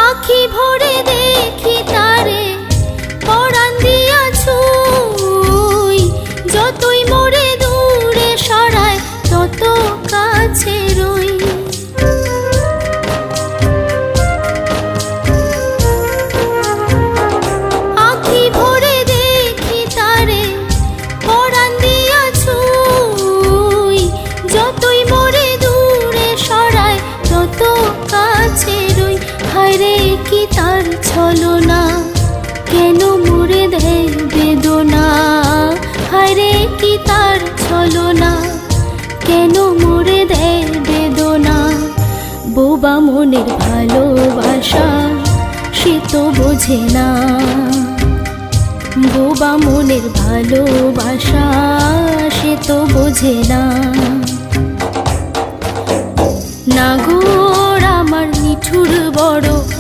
আখি ভরে দেখি তারে পরাণ দিয়া ছুঁই, যতই মোরে দূরে সরায় তত কাছে রই। আখি ভরে দেখি তারে পরাণ দিয়া ছুঁই, যতই মোরে দূরে সরায় তত কাছে রই। হায়রে কি তার ছলনা, কেন মোরে দেয় বেদনা। হায়রে কি তার ছলনা, কেন মোরে দেয় বেদনা। বোবা মনের ভালোবাসা সে তো বোঝে না, বোবা মনের ভালোবাসা সে তো বোঝে না। নাগর আমার নিঠুর বড়